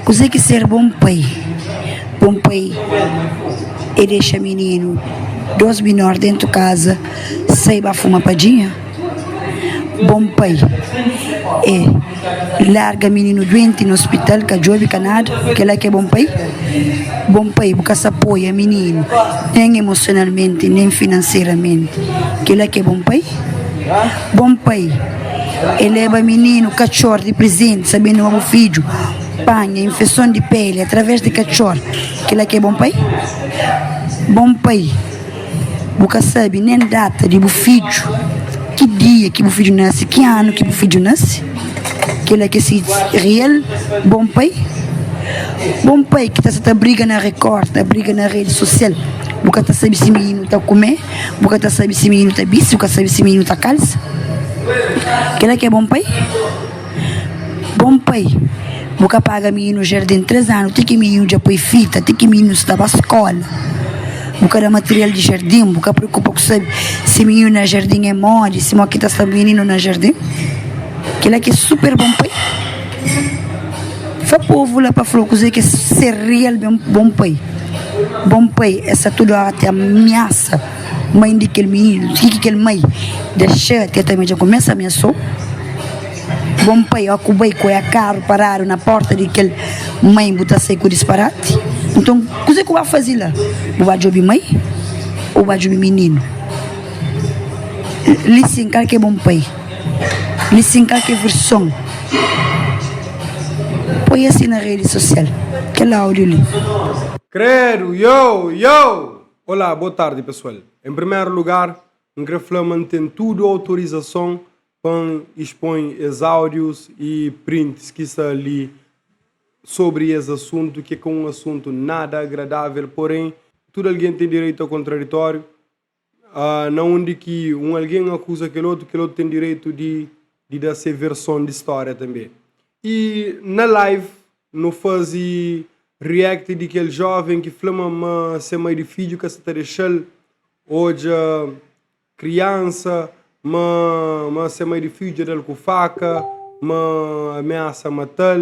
Você que ser bom pai, e deixa menino, 2 menores dentro de casa, saiba fumar padinha. Bom pai, larga menino doente no hospital, que jobe nada, que lá que é bom pai. Bom pai, porque se apoia menino, nem emocionalmente, nem financeiramente, que lá que é bom pai. Bom pai, eleva menino, cachorro de presente, sabendo o filho, panha, infecção de pele, através de cachorro, que lá que é bom pai. Bom pai, porque sabe nem data de filho, que dia que o filho nasce, que ano que o filho nasce, que lá que é real, bom pai. Bom pai que está briga na Record, está briga na rede social, porque está sabe se menino está comer, porque está sabe se menino está bici, porque sabe se menino está calça. Que lá que é bom pai. Bom pai, porque paga menino no jardim 3 anos, tem que menino já põe fita, tem que menino estava à escola. Porque era material de jardim, porque preocupa com sabe se menino na jardim é mole, se aqui está menino na jardim. Que lá que é super bom pai. Fa povo lá para falar que ser real bom pai. Bom pai, essa tudo até ameaça. Mãe de aquele menino, que aquele mãe deixa até também já começa a ameaçar. Bom pai, ó, cubei com a carro pararam na porta de aquele mãe botar sair com disparate. Então, o que vai fazer lá? Vai jogar mãe ou vai jogar menino? Licencar que é bom pai. Licencar que é versão. Põe assim na rede social. Aquele áudio ali. Credo, yo! Olá, boa tarde pessoal. Em primeiro lugar, quero falar que tem tudo autorização para expor os áudios e prints que estão ali sobre esse assunto, que é um assunto nada agradável, porém, todo alguém tem direito ao contraditório, não onde que alguém acusa aquele outro tem direito de dar essa versão de história também. E na live, não faz react de aquele jovem que flama ser mãe de filho que está deixando hoje criança, mas ser mãe de filho dele com faca, ameaça matar,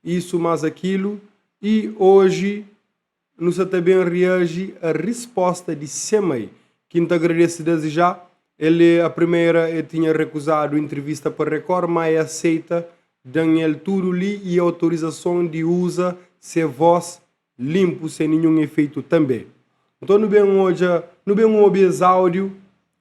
isso mais aquilo. E hoje, nós também reage a resposta de ser mãe. Que te agradece desde já. Ele, a primeira, ele tinha recusado a entrevista para Record, mas aceita Daniel tudo ali e autorização de usar ser voz limpo, sem nenhum efeito também. Então, não bem hoje, não bem ouvir áudio,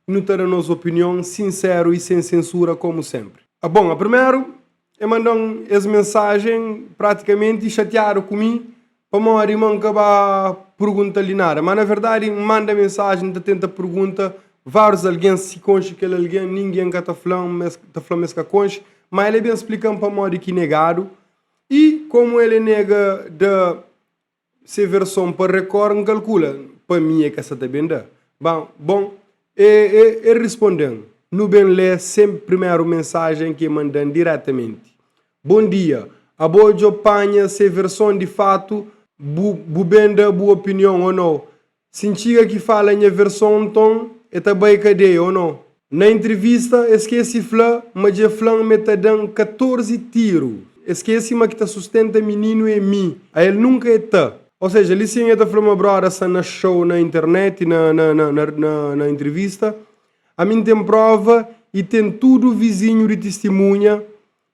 não ter a nossa opinião sincero e sem censura, como sempre. Bom, a primeiro, eu mandou essa mensagem praticamente chateado comigo, para uma irmã acabar perguntando nada. Mas, na verdade, manda mensagem, tenta pergunta, vários alguém se concha que alguém, ninguém que está falando essa concha, mas ele bem explicando para modo que negado. E como ele nega de ser versão para Record, calcula, para mim é que essa também dá. Bom, e respondendo, no bem ler sempre primeiro mensagem que mandam diretamente. Bom dia, a boa de opinião ser versão de fato, bubenda boa opinião ou não. Sentia que fala em versão então, é também cadeia ou não. Na entrevista, esqueci falar, mas já falando metadão 14 tiros. Esqueci mas que está sustenta menino e mim. Aí ele nunca é tá. Ou seja, ele sim está falando brother na show na internet, na entrevista. A mim tem prova e tem tudo vizinho de testemunha.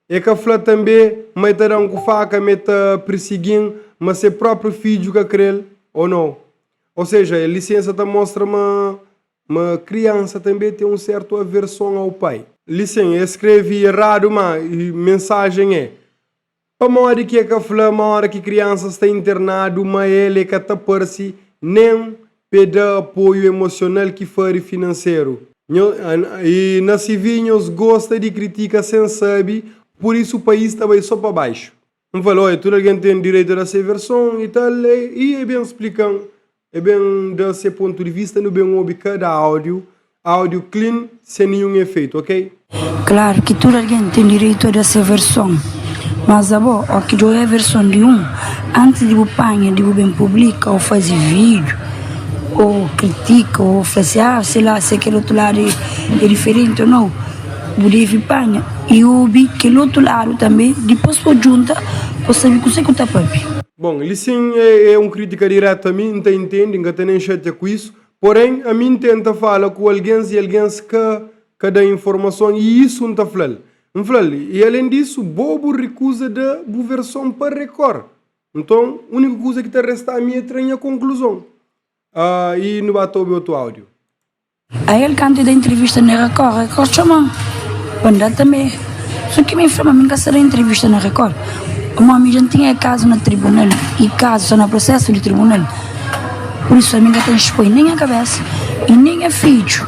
É que fala também, mas está dando com faca, mas está perseguindo, mas é próprio filho que quer ou não. Ou seja, a licença está mostra uma criança também tem um certo aversão ao pai. Licença, escrevi errado, mas a mensagem é para uma hora que fala, uma hora que criança está internado, mas ele que está por si, nem pede apoio emocional que for financeiro. E na civinhos gosta de criticar sem saber, por isso o país está só para baixo. Não falou, todo alguém tem direito a essa versão e tal, e é bem explicando. É bem, desse ponto de vista, não bem ouvir cada áudio clean, sem nenhum efeito, ok? Claro que todo alguém tem direito a essa versão. Mas o que é a versão de antes de panha, de bem publica, ou fazer vídeo, ou critica, ou fazer, sei lá, se aquele outro lado é diferente ou não. Deve panha. E ouvi que o outro lado também, depois por junta, Você sabe que você que tá papi. Bom, ele sim é um crítica direto a mim, não entende, não tem nem chate com isso. Porém, a mim tenta falar com alguém e alguém que dá informação e isso não está falando. Não fala. E além disso, bobo recusa da versão para Record. Então, a única coisa que te resta a mim é trazer a conclusão. E não vai ouvir outro áudio. Aí ele canta da entrevista na Record chama. Quando também. Só que me informa, me será entrevista na Record. Uma amiga tinha caso no tribunal e caso só no processo de tribunal. Por isso a amiga tem expõe nem a cabeça e nem a filho.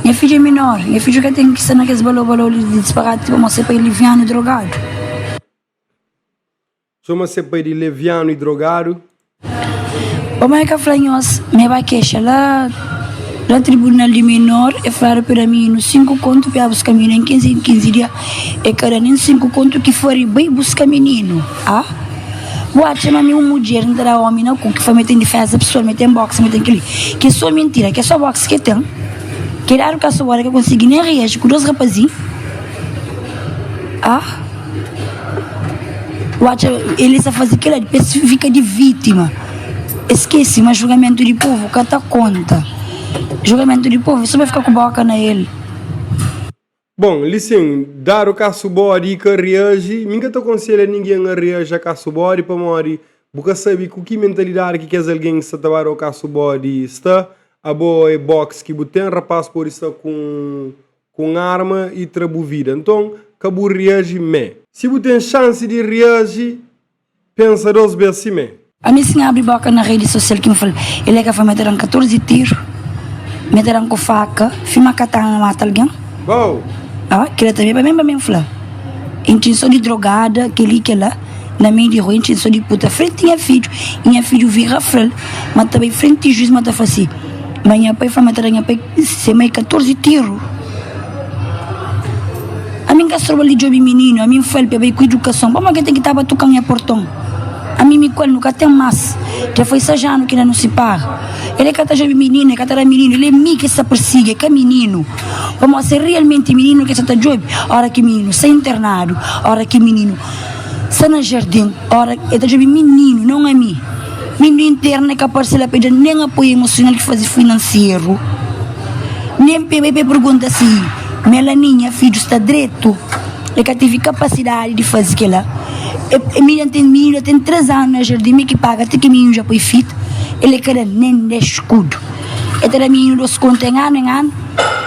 Minha filha é menor, minha filha que tem que estar naqueles balão de disparate, tipo uma cepa de leviano e drogado. Sou uma cepa de leviano e drogado. O mãe que flanhos me vai queixar lá no tribunal de menor e falaram para mim no 5 conto para buscar menino em 15 dias e cada nem 5 conto que for bem buscar menino. Boate chama-me uma mulher, não terá homem não, que foi meter em defesa pessoal, meter em boxe, meter aquele. Que é só mentira, que é só boxe que tem. Que era o que a sua hora que eu consegui nem reagir com 2 rapazinhos. Boate, ele só faz aquilo, depois fica de vítima. Esquece, mas julgamento de povo, cata conta. Julgamento de povo, só vai ficar com boca na ele. Bom, sim, dar o caso body que reage, nunca te aconselho ninguém a reagir a caso body para morrer, porque sabe com que mentalidade que quer alguém se trabalhar o caso body está, a boa box que tem rapaz por estar com arma e trabu vida, então acabou reagir me. Se você tem chance de reagir, pensa 2 vezes me. A mim sim abre boca na rede social que me fala, ele é que vai meter 14 tiros, meter com faca, filma katana mata alguém. Bom. Que ela também vai bem falar. Intenção de drogada, que lá, na minha de rua, intenção de puta. Frente tinha filho, e minha filho vira frente, mas também frente de juiz, mas tá assim. Mas minha pai foi matar minha pai, se mais 14 tiros. A mim que trabalha de job menino, a mim foi para com educação, como que tem que estar batendo minha portão? A mim me colhe, nunca tem mais. Já foi 6 anos que ainda não se paga. Ele é que está menino, é que está menino, ele é mim que se persigue, que é menino. Vamos ser realmente menino que está job, hora que menino, sem internado, hora que menino, sem no jardim, hora que está job menino, não é mim. Menino interno é que a parcela pede nem apoio emocional que faz financeiro. Nem PBP pergunta assim, Melaninha, filho, está direito. É que tive capacidade de fazer aquilo. Menino tem 3 anos no jardim, que paga, até que menino já foi fita. Ele quer nem de escudo. Então, menino dos contos em ano.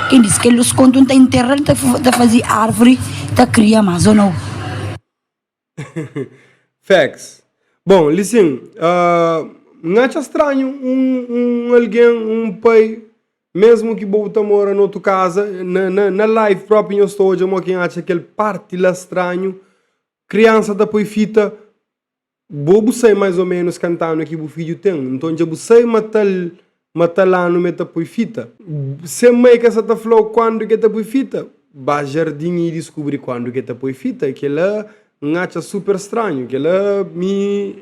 Quem diz que ele os contos está enterrando, está fazendo árvore, está criando mais ou não? Facts. Bom, listen, não acha estranho alguém, pai, mesmo que volta mora na outra casa, na live própria eu estou hoje, quem acha aquele parte lá estranho, criança da põe fita, bobo sei mais ou menos cantando que o filho tem, então já sei matar lá no meta põe fita. Se mãe que essa tá falou quando que tá põe fita, vai jardim e descobrir quando que tá põe fita, que ela acha super estranho, que ela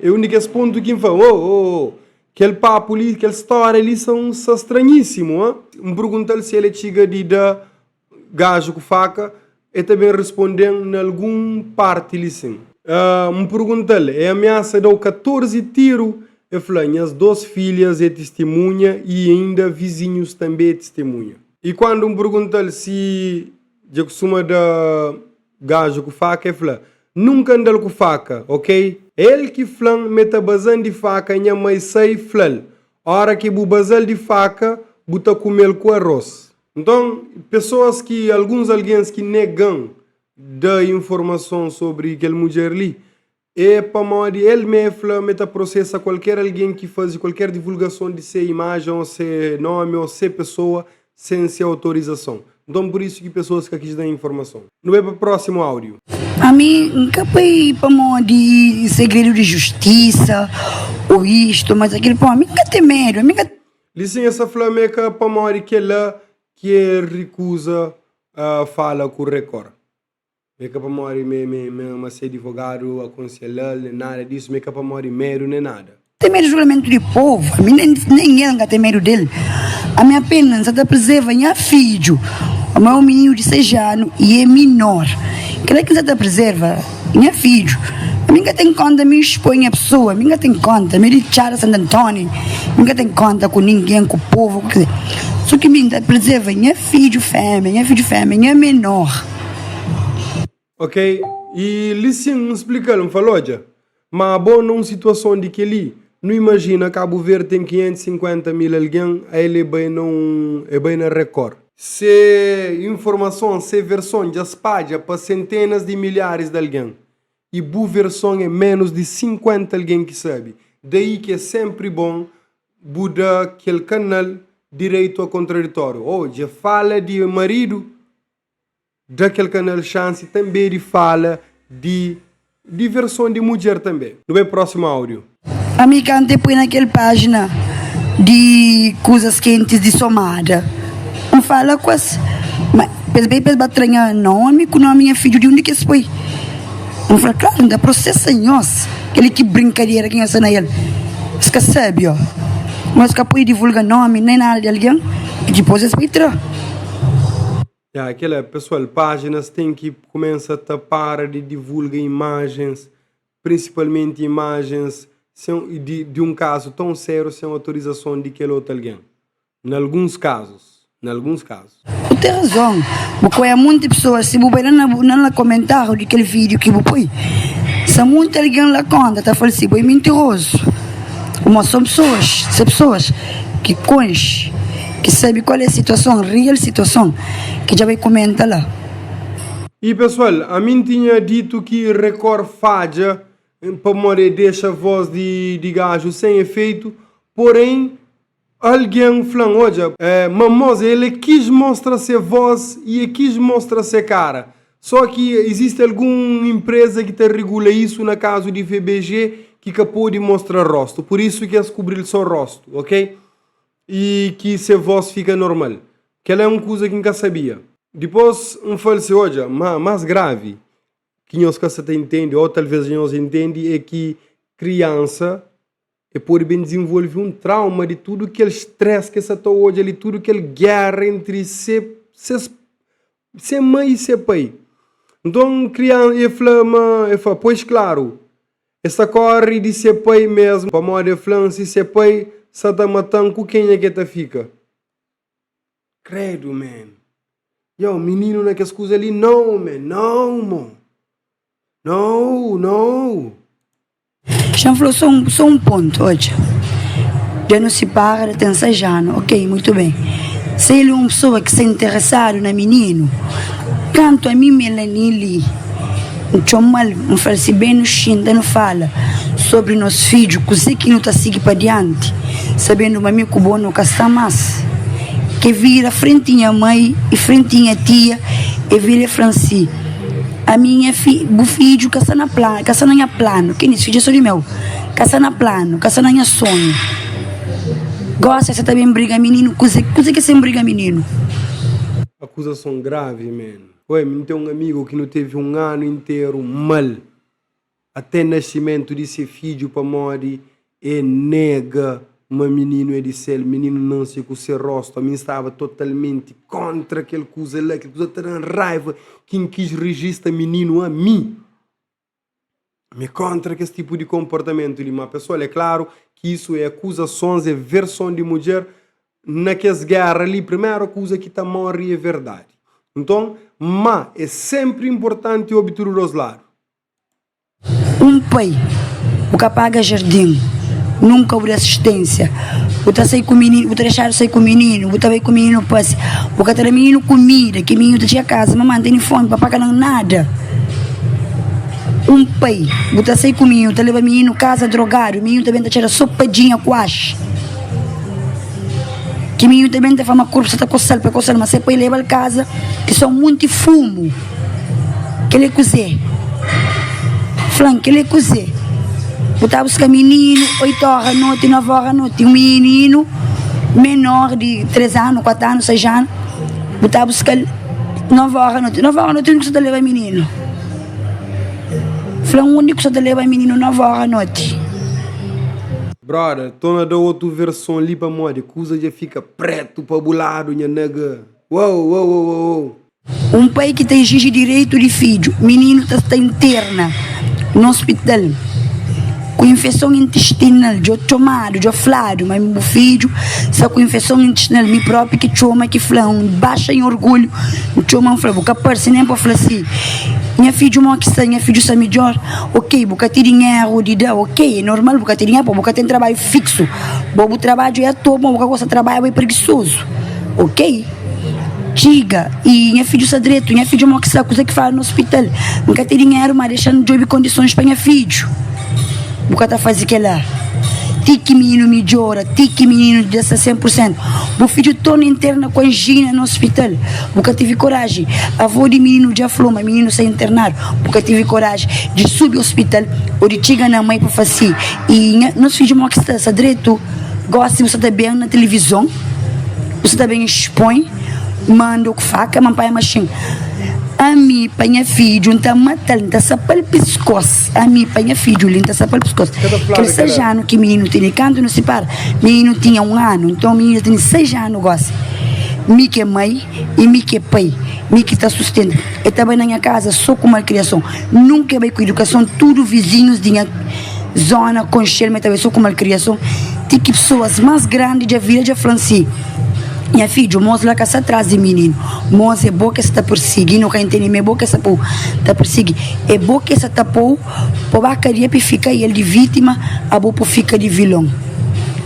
é o único ponto que fala, aquele papo ali, aquela história ali são estranhíssimo, me perguntar se ele chega de dar gajo com faca, e também respondendo em algum parte ali sim. Me perguntar, é ameaça de 14 tiros, eu falei, as 2 filhas é testemunha e ainda vizinhos também é testemunha. E quando me perguntar se já costuma dar gajo com faca, eu falei, nunca andou com faca, ok? Ele que flan meta bazan de faca e mãe sai flal. Hora que bu bazal de faca, buta comer com arroz. Então, pessoas que, alguns que negam da informação sobre aquele mulher ali, é para morrer, ele mesmo meta processa qualquer alguém que faz qualquer divulgação de sua imagem, ou seu nome, ou sua pessoa, sem sua autorização. Então, por isso que pessoas que aqui dão informação. Não é para o próximo áudio. A mim, nunca foi para de segredo de justiça, ou isto, mas aquele para mim, nunca tem medo. Licença, Flamenga, para morrer que ela que recusa fala com o Record. Me para morrer, me ser advogado, aconselhar, nada disso, me para morrer medo, nem nada. Tem medo do julgamento de povo, a mim nem eu tem medo dele. A minha pena, se preserva minha filho, o meu menino de 6 anos e é menor. Que é que você preserva? Minha filho. Minha tem conta, me expõe a pessoa, minha tem conta, me deixar Santo Antônio, minha tem conta com ninguém, com o povo, quer dizer, só que minha preserva, minha filho fêmea, minha menor. Ok? E Lissim explica-lhe, falou já, mas bom numa situação de que ali, não imagina Cabo Verde tem 550 mil alguém, aí ele é bem na Record. Se informação, se versão já espalha para centenas de milhares de alguém, e boa versão é menos de 50 alguém que sabe. Daí que é sempre bom mudar aquele canal direito ao contraditório. Ou já fala de marido, daquele canal chance também de fala de versão de mulher também. No meu próximo áudio. A minha canta põe naquela página de coisas quentes de somada. Não fala com as... Mas, pelo batranha nome, com o nome é filho de onde que se foi. Não fala, claro, ainda processa em nós. Aquele que brincadeira que ensina ele. Você sabe, ó. Mas que apoio divulga nome, nem nada de alguém. E depois eles vão entrar. Aquela pessoal, páginas tem que começar a tapar de divulgar imagens, principalmente imagens de um caso tão sério sem autorização de aquele outro alguém. Em alguns casos. Tem razão. Porque há muitas pessoas, se você não comentar daquele vídeo que você se muito alguém lá conta, está falando assim, é mentiroso. Mas são pessoas que conhecem, que sabem qual é a situação, real situação, que já vai comentar lá. E pessoal, a mim tinha dito que Record falha para morrer deixa a voz de gajo sem efeito, porém alguém falou, olha, Mamosa, ele quis mostrar sua voz e quis mostrar sua cara. Só que existe alguma empresa que te regula isso, no caso de VBG, que pode mostrar rosto. Por isso que eles cobrem só rosto, ok? E que sua voz fica normal. Que ela é uma coisa que nunca sabia. Depois, fala assim, olha, mais grave, que nós que entende, ou talvez nós entende, é que criança pode bem desenvolver um trauma de tudo aquele estresse que está hoje ali, tudo aquele guerra entre ser mãe e ser pai. Então, criança, fala, pois claro, essa corre de ser pai mesmo, para modo de falar, se ser pai, você está matando com quem é que está fica? Credo, man. Yo, menino naquelas coisas ali, não, man, não, man. Não. Já falou só um ponto, hoje. Já não se para, tem 6 anos. Ok, muito bem. Se ele é uma pessoa que se interessado no menino, canto a mim, Melanie, não fala se bem no Xinda, não fala sobre nosso filho, coisa que não está seguindo para diante, sabendo que o bom não está mais. Que vira frentinha mãe e frentinha tia, e vira Franci. A minha filho caça na plano, que nisso filho é só de meu, caça na plano, caça na sonho. Gosta, você também briga menino, coisa que você briga menino. Acusação grave, man. Ué, me tem um amigo que não teve um ano inteiro mal, até nascimento de seu filho para morrer, e nega uma menino é de ser, menino não se com o seu rosto, a mim estava totalmente contra aquele coisa lá, aquele coisa tão raiva, quem quis registrar menino a mim. Me contra esse tipo de comportamento de uma pessoa. É claro que isso é acusações, é versão de mulher, naquelas guerras ali, primeira coisa que está morre é verdade. Então, mas é sempre importante obter os lados. Um pai, o que paga jardim, nunca houve assistência. Você sai com o menino, você deixar sair com o menino, você vai com o menino passe, você ter menino comida, que o menino tinha casa, mamãe tem fome, papai não nada. Um pai, você sai com o menino, você leva o menino casa drogado, o menino também está tirando sopadinha quase. Que o menino também está uma corpo, você está coçando, mas você pode levar a casa, que são muito fumo. Que ele cozer. Flan, que ele cozer. Botar buscar menino, 8 horas à noite, 9 horas à noite. Um menino menor de 3 anos, 4 anos, 6 anos. Botar buscar 9 horas à noite. 9 horas à noite, o único que você leva menino. Falei, o único que você leva menino 9 horas à noite. Brother, tô na outra versão ali para moda. Coisa já fica preto para bulado, minha nega. Uou. Um pai que tem exige direito de filho. Menino está interna. no hospital com infecção intestinal, eu tomado, eu falado, mas meu filho está com infecção intestinal, me próprio que chama, que fala, baixa em orgulho, chama, fala, boca parece nem para falar assim, minha filho não que está, minha filho está melhor, ok, boca tem dinheiro, de dar, ok, é normal, boca tem dinheiro, boca tem trabalho fixo, o trabalho é todo, boca gosta de trabalho é preguiçoso, ok? Diga, e minha filho está direito, minha filho não que está, coisa que fala no hospital, nunca tem dinheiro, mas deixando de condições para minha filho. Buka tá fazendo aquela tique menino melhora, tique menino dessa 100%. O filho torna interna com a angina no hospital. Buka tive coragem. A avó de menino já falou, mas menino sai internado. Buka tive coragem de subir ao hospital ou de chegar na mãe para fazer. E nosso filho não que está direito. Gosta, você está bem na televisão. Você está bem expõe. Manda o que faca, mamãe machine. A mim, para minha filho, não está matando, está sapando o pescoço. A mim, para minha filho, não está sapando o pescoço. Aquele 6 anos que menino tinha, quando não se para, menino tinha 1 ano, então menino tinha 6 anos, gosta. Me que é mãe e me que é pai, me que está sustentando. Eu estava na minha casa só com malcriação, nunca vai com educação, tudo vizinhos de minha zona, com cheiro, mas estava só com malcriação. Tem que pessoas mais grandes da vila de Franci. Minha filha, o moço lá que está atrás de menino. O moço é boa que está perseguindo, não quer entender, é boa que está perseguindo. É boa que está por a carinha para ficar ele de vítima, a boa para ficar de vilão.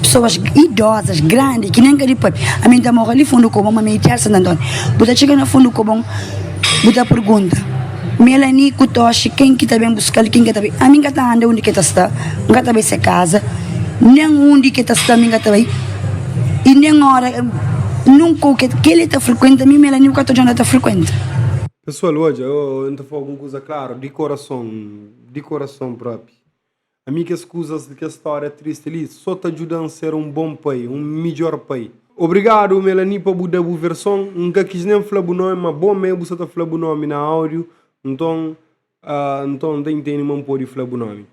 Pessoas idosas, grandes, que nem querem pai. A minha está morrendo ali fundo do cobão, a minha tia Santo Antônio. Você chega no fundo do cobão, você pergunta. Melanie, Kutoshi, quem que está bem buscando, quem que está bem? A minha está andando onde que está, não está bem se casa, nem onde que está, a minha está bem. E nem hora. Nunca o que ele está frequenta, a mim, Melanie, nunca estou já está frequenta. Pessoal, hoje eu estou falando alguma coisa clara, de coração próprio. A mim que excusas de que a história é triste ali, só te ajudando a ser um bom pai, um melhor pai. Obrigado, Melanie, por mudar a versão. Nunca quis nem falar o nome, mas bom mesmo você está falando o nome na áudio, então não tem nenhum pode falar o nome.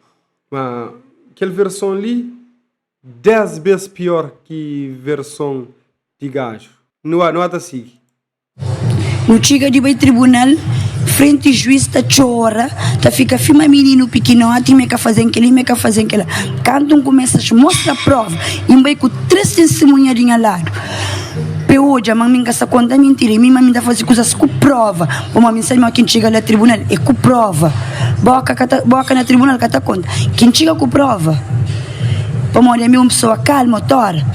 Mas aquela versão ali, 10 vezes pior que versão de gajo. Não há assim. No chega de bem tribunal, frente juiz tá chora, tá fica filma menino pequeno, tem me que fazer aquilo, me que fazer aquilo. Quando começa a mostrar a prova, e vai com 3 testemunhas de lado. Pe hoje a mãe essa conta mentira, e minha mãe tá fazendo coisas com prova. Como a mãe sabe quem chega no tribunal é com prova. Boca na tribunal que tá conta. Quem chega com prova. Como olha uma pessoa calma, tora.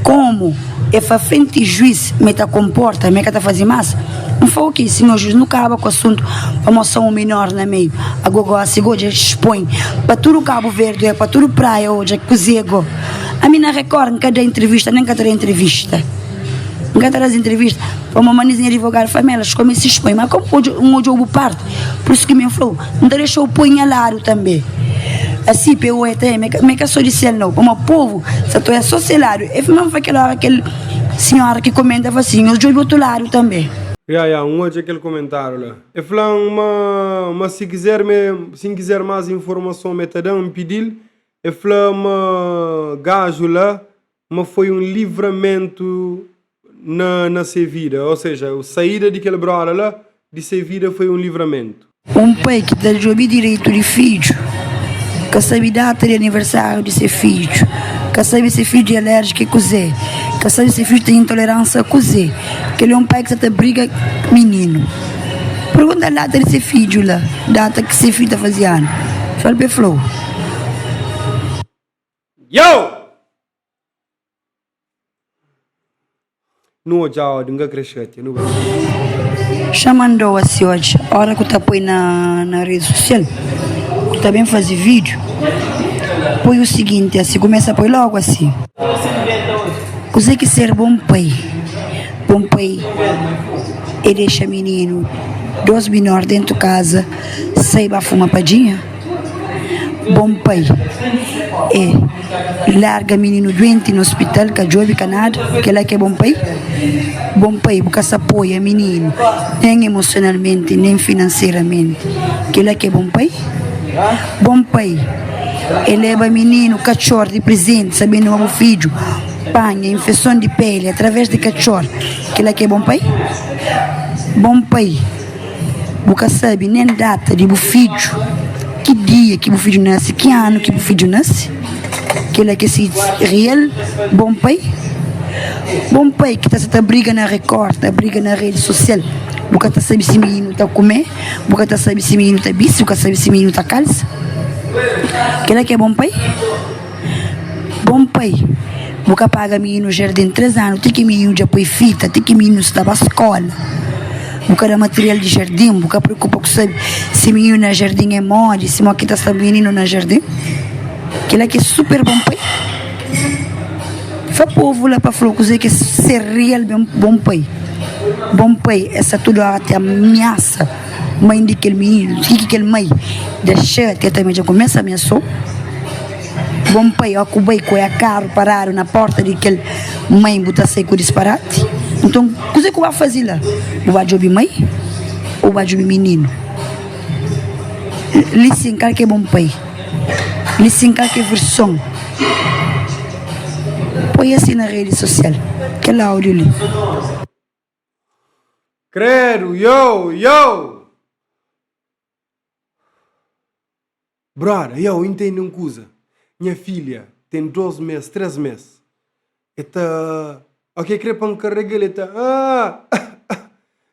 Como é para frente juiz, me tá comporta, me tá fazendo mais. Não foi o que, senhor juiz, não acaba com o assunto, para mostrar um menor no meio. Agora, hoje expõe, para tudo Cabo Verde, para tudo praia, hoje, cozigo. A mim não recorda, cada entrevista, nem cada entrevista. Nunca traz entrevista, para uma manizinha advogada, família, como se expõe, mas como hoje houve parte, por isso que me falou, não deixou o punhalado também. Assim, pelo ET, me que sou de céu não, como povo, se tu é só salário, e não foi aquele senhora que comentava assim, os dois outro lado também. Hoje aquele comentário lá. Eu falei, mas se quiser mais informação, me tá dando, me pedir, eu falei, gajo lá, mas foi um livramento na sua vida, ou seja, a saída daquele brother lá, de sua vida foi um livramento. Um pai que dá direito de filho, que sabe data de aniversário de seu filho, que sabe se filho é alérgico a cozer, que sabe se filho tem intolerância a cozer, que ele é um pai que está briga menino. Pergunta a data de seu filho lá, data que seu filho está fazendo. Fala para Flor. Yo! Não já nunca cresceu, não vai. Chamando assim hoje, a hora que eu põe na rede social, que tá bem fazer vídeo, põe o seguinte, assim, começa a pôr logo assim. Você que ser bom pai e deixa menino, 2 menores dentro de casa, saiba fumar padinha. Bom pai é larga menino doente no hospital, que a Joby Canada, que ela que é bom pai, porque se apoia menino, nem emocionalmente, nem financeiramente, que ela que é bom pai, eleva menino, cachorro de presente, sabendo o filho, panha, infecção de pele, através de cachorro, que ela que é bom pai, porque sabe nem data de filho, que dia que o filho nasce, que ano que o filho nasce, que ele é que se real, bom pai que está briga na Record, tá briga na rede social, porque tá sabe se menino tá comer, porque tá sabe se menino tá bicho, porque sabe se menino tá calça, que ele é que é bom pai, porque paga menino no jardim 3 anos, tem que menino já põe fita, tem que menino estava à escola, porque dá material de jardim, porque preocupa com sabe se menino na jardim é mole, se aqui tá menino na jardim, que ele é que é super bom pai. Fa povo lá para falar que ser real bom pai. Bom pai, essa tudo até ameaça. Mãe de aquele menino, que aquele mãe deixa até também já começa a ameaçar. Bom pai, ó, que o pai com a carro pararam na porta de aquele mãe botar seco disparate. Então, o que você vai fazer lá? Vai jogar mãe ou vai jogar menino? Licencar que é bom pai. Licencar que é versão. Põe assim na rede social. Aquele áudio ali. Credo, yo! Brother, eu entendo uma coisa. Minha filha tem 12 meses, 13 meses. Eta... Ok, creio para carregar ele.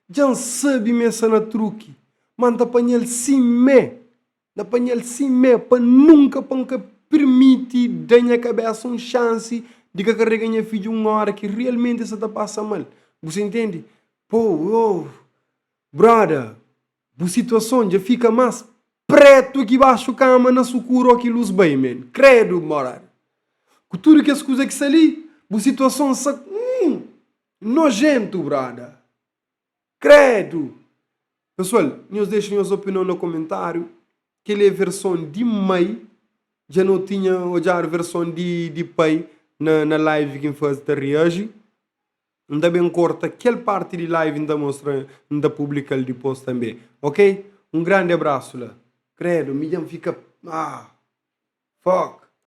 Já sabe essa na truque. Manda apanhar cime. Apanhar cime para nunca permitir dar na cabeça uma chance de que carrega minha filha uma hora que realmente essa tá passa mal. Você entende? Pô, brother, a situação já fica mais preto que baixo cama na sucuro aqui luz bem, man. Credo, morar. Com tudo que as coisas que ali, a situação nojento, brother. Credo. Pessoal, nos deixem as opiniões no comentário. Que ele é a versão de mãe. Já não tinha já a versão de pai na live que faz de reagir. Ainda bem corta aquela parte de live ainda mostra, ainda publica ele depois também. Ok? Um grande abraço lá. Credo, me fica... fuck.